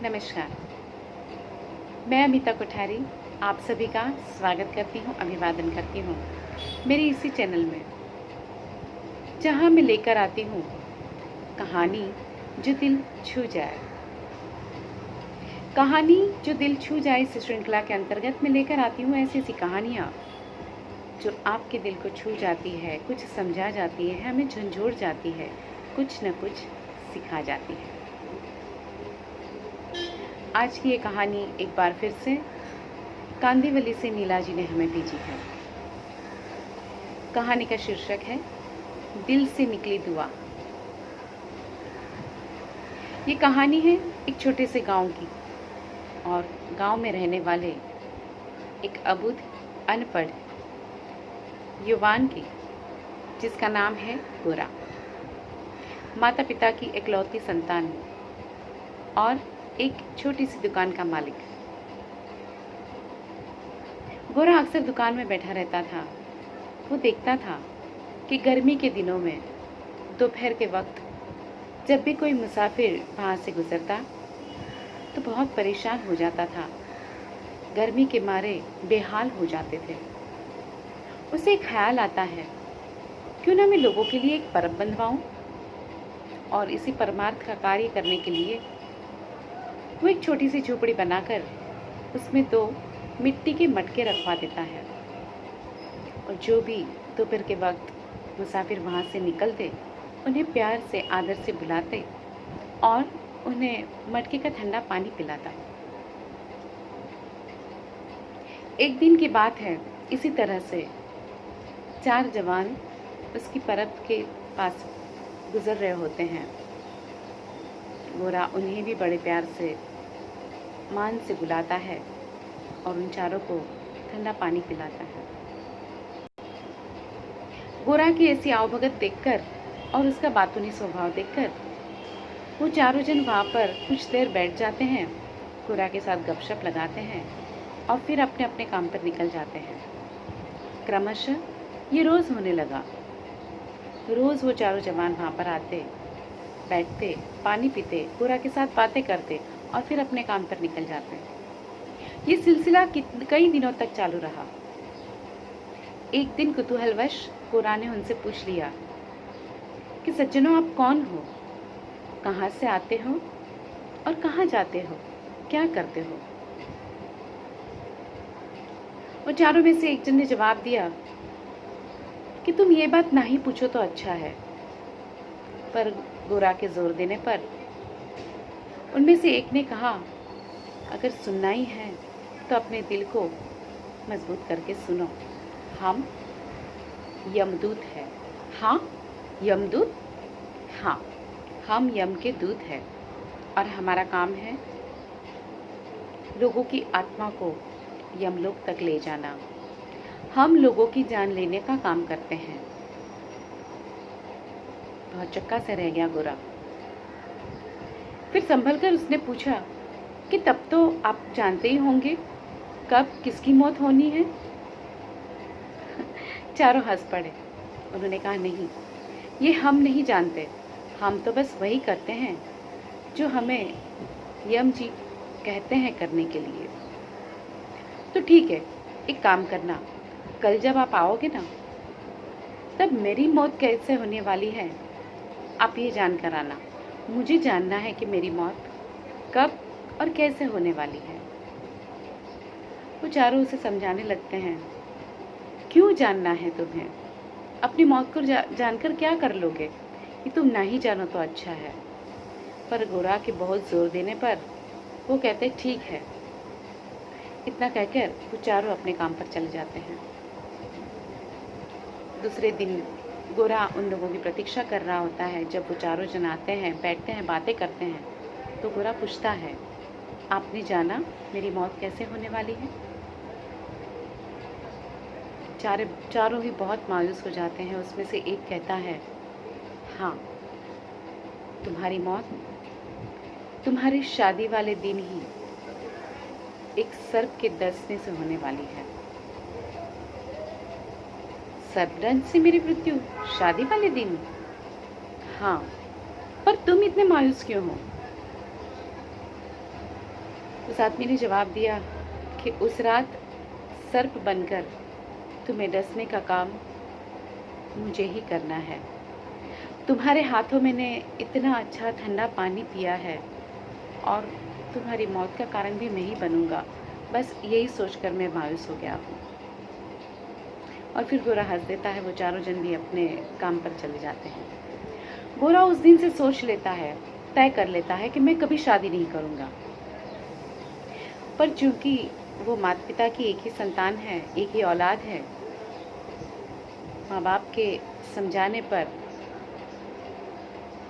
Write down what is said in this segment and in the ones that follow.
नमस्कार। मैं अमिता कोठारी आप सभी का स्वागत करती हूँ, अभिवादन करती हूँ मेरे इसी चैनल में, जहाँ मैं लेकर आती हूँ कहानी जो दिल छू जाए। कहानी जो दिल छू जाए इस श्रृंखला के अंतर्गत मैं लेकर आती हूँ ऐसी ऐसी कहानियाँ जो आपके दिल को छू जाती है, कुछ समझा जाती है, हमें झंझोड़ जाती है, कुछ न कुछ सिखा जाती है। आज की ये कहानी एक बार फिर से कांदीवली से नीला जी ने हमें भेजी है। कहानी का शीर्षक है दिल से निकली दुआ। ये कहानी है एक छोटे से गांव की और गांव में रहने वाले एक अबुझ अनपढ़ युवान की, जिसका नाम है गोरा। माता पिता की इकलौती संतान और एक छोटी सी दुकान का मालिक। गोरा अक्सर दुकान में बैठा रहता था। वो देखता था कि गर्मी के दिनों में दोपहर के वक्त जब भी कोई मुसाफिर वहाँ से गुजरता तो बहुत परेशान हो जाता था, गर्मी के मारे बेहाल हो जाते थे। उसे एक ख्याल आता है, क्यों ना मैं लोगों के लिए एक परब बंधवाऊं। और इसी परमार्थ का कार्य करने के लिए वो एक छोटी सी झोपड़ी बनाकर उसमें 2 मिट्टी के मटके रखवा देता है। और जो भी दोपहर के वक्त मुसाफिर वहाँ से निकलते उन्हें प्यार से आदर से बुलाते और उन्हें मटके का ठंडा पानी पिलाता। एक दिन की बात है, इसी तरह से 4 जवान उसकी परब के पास गुजर रहे होते हैं। गोरा उन्हें भी बड़े प्यार से मान से बुलाता है और उन चारों को ठंडा पानी पिलाता है। गोरा की ऐसी आवभगत देखकर और उसका बातूनी स्वभाव देखकर वो चारों जन वहाँ पर कुछ देर बैठ जाते हैं, गोरा के साथ गपशप लगाते हैं और फिर अपने अपने काम पर निकल जाते हैं। क्रमशः ये रोज़ होने लगा। रोज़ वो चारों जवान वहाँ पर आते, बैठते, पानी पीते, गोरा के साथ बातें करते और फिर अपने काम पर निकल जाते हैं। ये सिलसिला कई दिनों तक चालू रहा। एक दिन कुतूहलवश गोरा ने उनसे पूछ लिया कि सज्जनों, आप कौन हो, कहाँ से आते हो और कहाँ जाते हो, क्या करते हो? और चारों में से एक जन ने जवाब दिया कि तुम ये बात ना ही पूछो तो अच्छा है। पर गोरा के जोर देने पर उनमें से एक ने कहा, अगर सुनना ही है तो अपने दिल को मजबूत करके सुनो, हम यमदूत हैं। हाँ, यमदूत? हाँ, हम यम के दूत हैं और हमारा काम है लोगों की आत्मा को यमलोक तक ले जाना। हम लोगों की जान लेने का काम करते हैं। बहुत चक्का से रह गया गोरा। फिर संभल कर उसने पूछा कि तब तो आप जानते ही होंगे कब किसकी मौत होनी है। चारों हंस पड़े। उन्होंने कहा, नहीं, ये हम नहीं जानते, हम तो बस वही करते हैं जो हमें यम जी कहते हैं करने के लिए। तो ठीक है, एक काम करना, कल जब आप आओगे ना, तब मेरी मौत कैसे होने वाली है आप ये जानकर आना। मुझे जानना है कि मेरी मौत कब और कैसे होने वाली है। वो चारों उसे समझाने लगते हैं, क्यों जानना है तुम्हें? अपनी मौत को जानकर क्या कर लोगे? कि तुम ना ही जानो तो अच्छा है। पर गोरा के बहुत जोर देने पर वो कहते, ठीक है। इतना कहकर वो चारों अपने काम पर चले जाते हैं। दूसरे दिन गोरा उन लोगों की प्रतीक्षा कर रहा होता है। जब वो चारों जन आते हैं, बैठते हैं, बातें करते हैं, तो गोरा पूछता है, आपने जाना मेरी मौत कैसे होने वाली है? चारों ही बहुत मायूस हो जाते हैं। उसमें से एक कहता है, हाँ, तुम्हारी मौत तुम्हारी शादी वाले दिन ही एक सर्प के डसने से होने वाली है। सर्पदंश से मेरी मृत्यु शादी वाले दिन? हाँ, पर तुम इतने मायूस क्यों हो? उस आदमी ने जवाब दिया कि उस रात सर्प बनकर तुम्हें डसने का काम मुझे ही करना है। तुम्हारे हाथों मैंने इतना अच्छा ठंडा पानी पिया है और तुम्हारी मौत का कारण भी मैं ही बनूंगा। बस यही सोचकर मैं मायूस हो गया हूँ। और फिर गोरा हंस देता है। वो चारों जन भी अपने काम पर चले जाते हैं। गोरा उस दिन से सोच लेता है, तय कर लेता है कि मैं कभी शादी नहीं करूँगा। पर चूंकि वो माता पिता की एक ही संतान है, एक ही औलाद है, माँ बाप के समझाने पर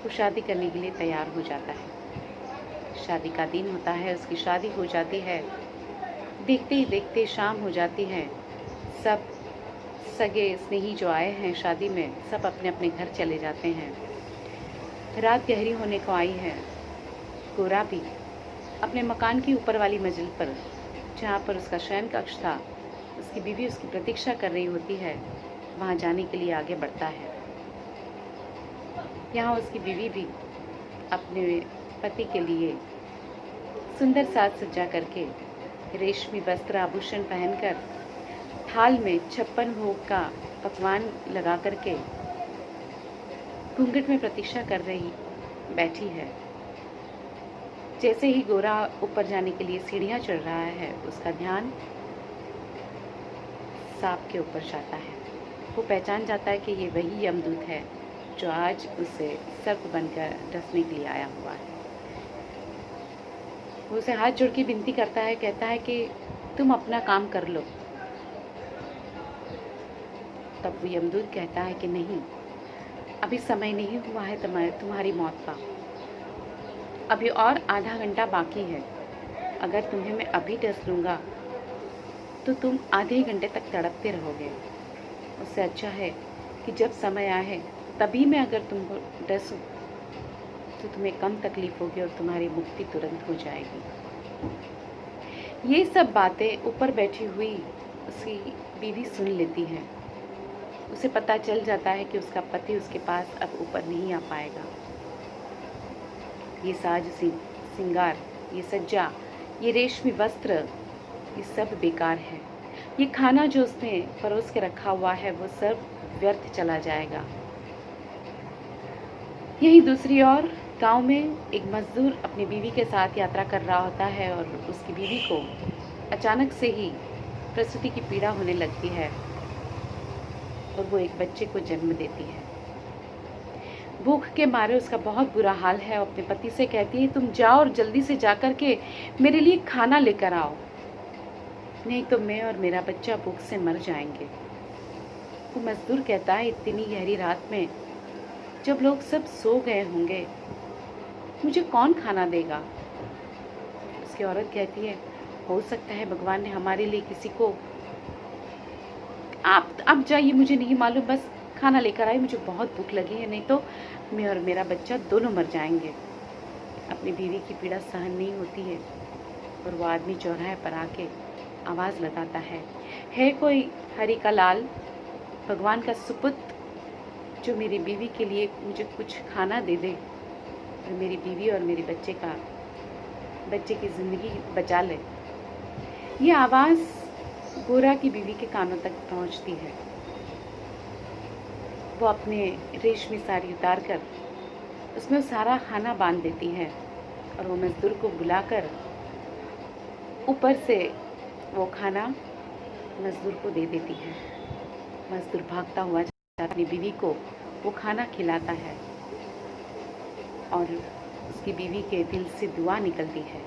वो शादी करने के लिए तैयार हो जाता है। शादी का दिन होता है, उसकी शादी हो जाती है। देखते ही देखते शाम हो जाती है। सब सगे स्नेही जो आए हैं शादी में, सब अपने अपने घर चले जाते हैं। रात गहरी होने को आई है। गोरा भी अपने मकान की ऊपर वाली मंजिल पर, जहाँ पर उसका शयन कक्ष था, उसकी बीवी उसकी प्रतीक्षा कर रही होती है, वहाँ जाने के लिए आगे बढ़ता है। यहाँ उसकी बीवी भी अपने पति के लिए सुंदर साज सज्जा करके, रेशमी वस्त्र आभूषण पहनकर, थाल में 56 भोग का पकवान लगा करके घूंघट में प्रतीक्षा कर रही बैठी है। जैसे ही गोरा ऊपर जाने के लिए सीढ़ियाँ चढ़ रहा है, उसका ध्यान सांप के ऊपर जाता है। वो पहचान जाता है कि ये वही यमदूत है जो आज उसे सर्प बनकर डसने के लिए आया हुआ है। वो उसे हाथ जोड़ के विनती करता है, कहता है कि तुम अपना काम कर लो। तब वो यमदूत कहता है कि नहीं, अभी समय नहीं हुआ है तुम्हारी मौत का। अभी और आधा घंटा बाकी है। अगर तुम्हें मैं अभी डस लूँगा तो तुम आधे घंटे तक तड़पते रहोगे। उससे अच्छा है कि जब समय आए तभी मैं अगर तुमको डसूं तो तुम्हें कम तकलीफ होगी और तुम्हारी मुक्ति तुरंत हो जाएगी। ये सब बातें ऊपर बैठी हुई उसकी बीवी सुन लेती है। उसे पता चल जाता है कि उसका पति उसके पास अब ऊपर नहीं आ पाएगा। ये साज सिंगार, ये सज्जा, ये रेशमी वस्त्र, ये सब बेकार है। ये खाना जो उसने परोस के रखा हुआ है वो सब व्यर्थ चला जाएगा। यहीं दूसरी ओर गांव में एक मजदूर अपनी बीवी के साथ यात्रा कर रहा होता है और उसकी बीवी को अचानक से ही प्रसूति की पीड़ा होने लगती है और वो एक बच्चे को जन्म देती है। भूख के मारे उसका बहुत बुरा हाल है। अपने पति से कहती है, तुम जाओ और जल्दी से जाकर के मेरे लिए खाना लेकर आओ, नहीं तो मैं और मेरा बच्चा भूख से मर जाएंगे। वो मजदूर कहता है, इतनी गहरी रात में जब लोग सब सो गए होंगे, मुझे कौन खाना देगा। उसकी औरत कहती है, हो सकता है भगवान ने हमारे लिए किसी को, आप जाइए, मुझे नहीं मालूम, बस खाना लेकर आए, मुझे बहुत भूख लगी है, नहीं तो मैं और मेरा बच्चा दोनों मर जाएंगे। अपनी बीवी की पीड़ा सहन नहीं होती है और वो आदमी चौराहे पर आके आवाज़ लगाता है कोई हरि का लाल, भगवान का सुपुत्र, जो मेरी बीवी के लिए मुझे कुछ खाना दे दे और मेरी बीवी और मेरे बच्चे की ज़िंदगी बचा ले। ये आवाज़ गोरा की बीवी के कानों तक पहुंचती है। वो अपने रेशमी साड़ी उतार कर उसमें सारा खाना बांध देती है और वो मजदूर को बुलाकर ऊपर से वो खाना मजदूर को दे देती है। मजदूर भागता हुआ अपनी बीवी को वो खाना खिलाता है और उसकी बीवी के दिल से दुआ निकलती है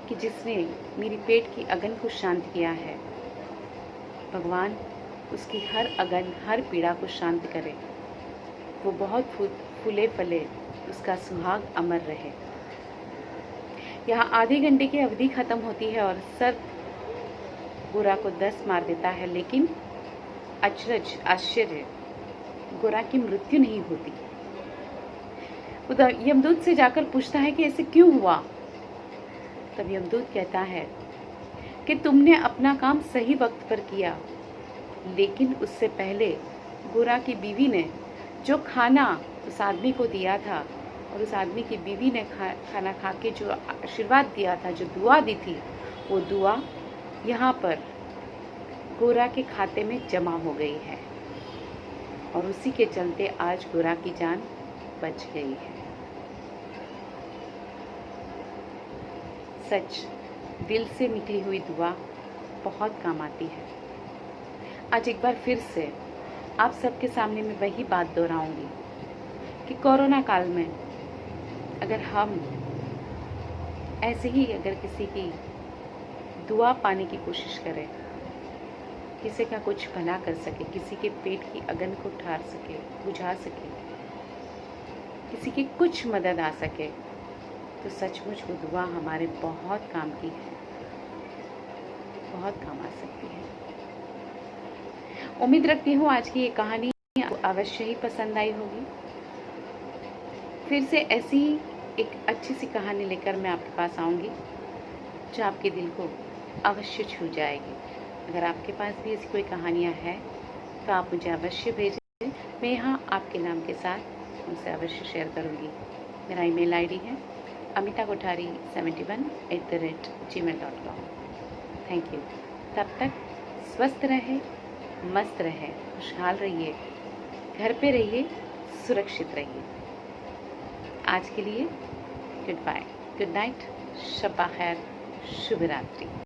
कि जिसने मेरी पेट की अगन को शांत किया है, भगवान उसकी हर अगन, हर पीड़ा को शांत करे। वो बहुत फूले फले, उसका सुहाग अमर रहे। यहाँ आधे घंटे की अवधि खत्म होती है और सर्प गोरा को 10 मार देता है, लेकिन अचरज, आश्चर्य, गोरा की मृत्यु नहीं होती। उधर यमदूत से जाकर पूछता है कि ऐसे क्यों हुआ। तब यमदूत कहता है कि तुमने अपना काम सही वक्त पर किया, लेकिन उससे पहले गोरा की बीवी ने जो खाना उस आदमी को दिया था और उस आदमी की बीवी ने खाना खा के जो आशीर्वाद दिया था, जो दुआ दी थी, वो दुआ यहाँ पर गोरा के खाते में जमा हो गई है और उसी के चलते आज गोरा की जान बच गई है। सच, दिल से निकली हुई दुआ बहुत काम आती है। आज एक बार फिर से आप सबके सामने मैं वही बात दोहराऊंगी कि कोरोना काल में अगर हम ऐसे ही अगर किसी की दुआ पाने की कोशिश करें, किसी का कुछ भला कर सके, किसी के पेट की अगन को ठार सके, बुझा सके, किसी की कुछ मदद आ सके, तो सचमुच वो दुआ हमारे बहुत काम की है, बहुत काम आ सकती है। उम्मीद रखती हूँ आज की ये कहानी आपको अवश्य ही पसंद आई होगी। फिर से ऐसी ही एक अच्छी सी कहानी लेकर मैं आपके पास आऊँगी जो आपके दिल को अवश्य छू जाएगी। अगर आपके पास भी ऐसी कोई कहानियाँ हैं तो आप मुझे अवश्य भेजें। मैं यहाँ आपके नाम के साथ उनसे अवश्य शेयर करूँगी। मेरा ईमेल आईडी है amitakothari71@gmail.com। Thank you. तब तक स्वस्थ रहे, मस्त रहे, खुशहाल रहिए, घर पे रहिए, सुरक्षित रहिए। आज के लिए गुड बाय, गुड नाइट, शब्बा खैर, शुभ रात्रि।